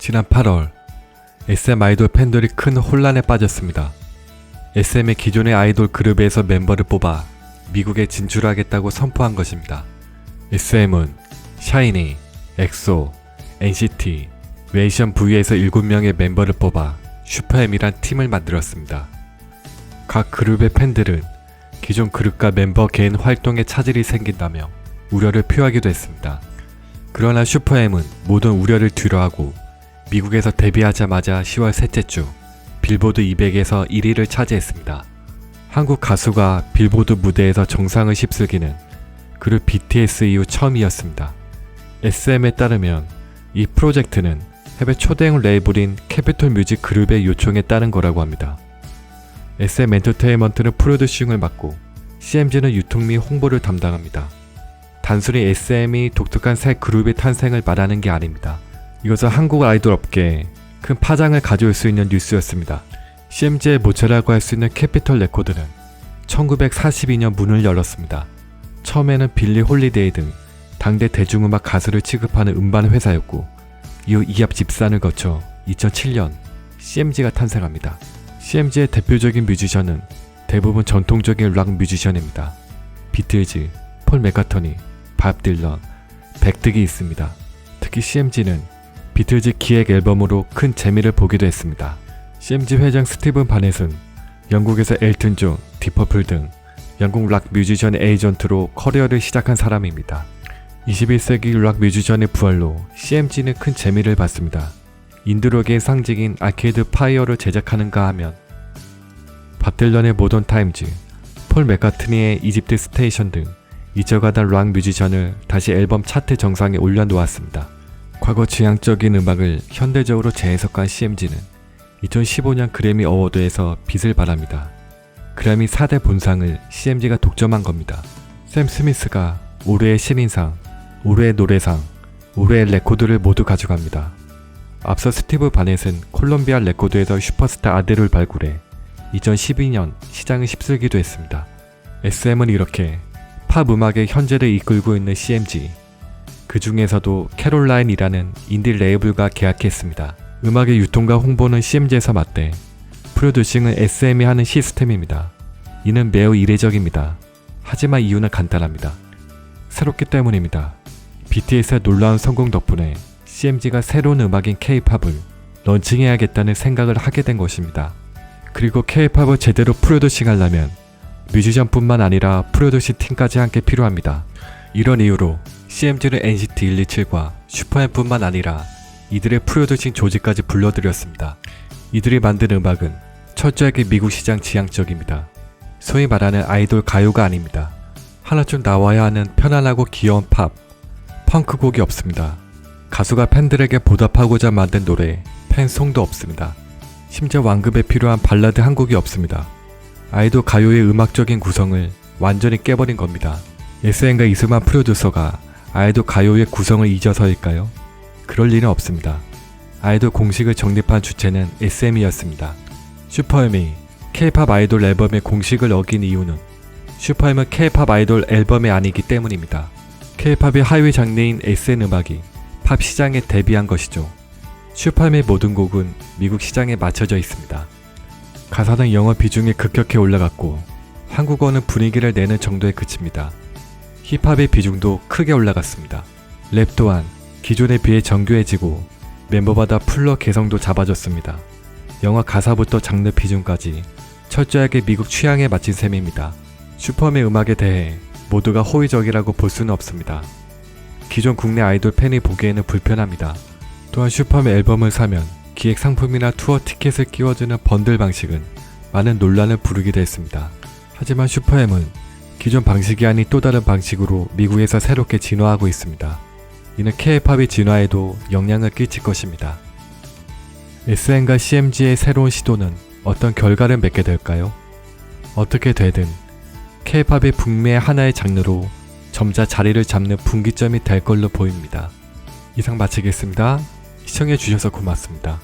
지난 8월 SM 아이돌 팬들이 큰 혼란에 빠졌습니다. SM의 기존의 아이돌 그룹에서 멤버를 뽑아 미국에 진출하겠다고 선포한 것입니다. SM은 샤이니, 엑소, NCT, 웨이션 V에서 7명의 멤버를 뽑아 슈퍼엠이란 팀을 만들었습니다. 각 그룹의 팬들은 기존 그룹과 멤버 개인 활동에 차질이 생긴다며 우려를 표하기도 했습니다. 그러나 슈퍼엠은 모든 우려를 뒤로하고 미국에서 데뷔하자마자 10월 셋째 주 빌보드 200에서 1위를 차지했습니다. 한국 가수가 빌보드 무대에서 정상을 휩쓸기는 그룹 BTS 이후 처음이었습니다. SM에 따르면 이 프로젝트는 해외 초대형 레이블인 캐피톨 뮤직 그룹의 요청에 따른 거라고 합니다. SM 엔터테인먼트는 프로듀싱을 맡고 CMG는 유통 및 홍보를 담당합니다. 단순히 SM이 독특한 새 그룹의 탄생을 말하는 게 아닙니다. 이것은 한국 아이돌 업계에 큰 파장을 가져올 수 있는 뉴스였습니다. CMG의 모체라고 할 수 있는 캐피톨 레코드는 1942년 문을 열었습니다. 처음에는 빌리 홀리데이 등 당대 대중음악 가수를 취급하는 음반 회사였고 이후 이합 집산을 거쳐 2007년 CMG가 탄생합니다. CMG의 대표적인 뮤지션은 대부분 전통적인 락 뮤지션입니다. 비틀즈, 폴 맥카트니, 밥 딜런, 백 등이 있습니다. 특히 CMG는 비틀즈 기획 앨범으로 큰 재미를 보기도 했습니다. CMG 회장 스티븐 바넷은 영국에서 엘튼 존, 디퍼플 등 영국 락 뮤지션의 에이전트로 커리어를 시작한 사람입니다. 21세기 락 뮤지션의 부활로 CMG는 큰 재미를 받습니다. 인드록의 상징인 아케이드 파이어를 제작하는가 하면 밥 딜런의 모던 타임즈, 폴 맥카트니의 이집트 스테이션 등 잊어가던 락 뮤지션을 다시 앨범 차트 정상에 올려놓았습니다. 과거 지향적인 음악을 현대적으로 재해석한 CMG는 2015년 그래미 어워드에서 빛을 발합니다. 그래미 4대 본상을 CMG가 독점한 겁니다. 샘 스미스가 올해의 신인상, 올해의 노래상, 올해의 레코드를 모두 가져갑니다. 앞서 스티브 바넷은 콜롬비아 레코드에서 슈퍼스타 아델을 발굴해 2012년 시장을 휩쓸기도 했습니다. SM은 이렇게 팝 음악의 현재를 이끌고 있는 CMG, 그 중에서도 캐롤라인이라는 인디 레이블과 계약했습니다. 음악의 유통과 홍보는 CMG에서 맡되 프로듀싱은 SM이 하는 시스템입니다. 이는 매우 이례적입니다. 하지만 이유는 간단합니다. 새롭기 때문입니다. BTS의 놀라운 성공 덕분에 CMG가 새로운 음악인 K-팝을 런칭해야겠다는 생각을 하게 된 것입니다. 그리고 K-팝을 제대로 프로듀싱하려면 뮤지션뿐만 아니라 프로듀싱 팀까지 함께 필요합니다. 이런 이유로 CMG는 NCT 127과 슈퍼엠뿐만 아니라 이들의 프로듀싱 조직까지 불러들였습니다. 이들이 만든 음악은 철저하게 미국 시장 지향적입니다. 소위 말하는 아이돌 가요가 아닙니다. 하나쯤 나와야 하는 편안하고 귀여운 팝, 펑크 곡이 없습니다. 가수가 팬들에게 보답하고자 만든 노래, 팬송도 없습니다. 심지어 완급에 필요한 발라드 한 곡이 없습니다. 아이돌 가요의 음악적인 구성을 완전히 깨버린 겁니다. SM과 이승만 프로듀서가 아이돌 가요의 구성을 잊어서일까요? 그럴 리는 없습니다. 아이돌 공식을 정립한 주체는 SM이었습니다. 슈퍼엠이 K-팝 아이돌 앨범의 공식을 어긴 이유는 슈퍼엠은 K-팝 아이돌 앨범이 아니기 때문입니다. K-팝의 하위 장르인 SM 음악이 팝 시장에 데뷔한 것이죠. 슈퍼엠의 모든 곡은 미국 시장에 맞춰져 있습니다. 가사는 영어 비중이 급격히 올라갔고 한국어는 분위기를 내는 정도에 그칩니다. 힙합의 비중도 크게 올라갔습니다. 랩 또한 기존에 비해 정교해지고 멤버마다 플러 개성도 잡아줬습니다. 영화 가사부터 장르 비중까지 철저하게 미국 취향에 맞춘 셈입니다. 슈퍼엠의 음악에 대해 모두가 호의적이라고 볼 수는 없습니다. 기존 국내 아이돌 팬이 보기에는 불편합니다. 또한 슈퍼엠 앨범을 사면 기획 상품이나 투어 티켓을 끼워주는 번들 방식은 많은 논란을 부르기도 했습니다. 하지만 슈퍼엠은 기존 방식이 아닌 또 다른 방식으로 미국에서 새롭게 진화하고 있습니다. 이는 K-팝의 진화에도 영향을 끼칠 것입니다. SM과 CMG의 새로운 시도는 어떤 결과를 맺게 될까요? 어떻게 되든 K-팝이 북미의 하나의 장르로 점차 자리를 잡는 분기점이 될 걸로 보입니다. 이상 마치겠습니다. 시청해주셔서 고맙습니다.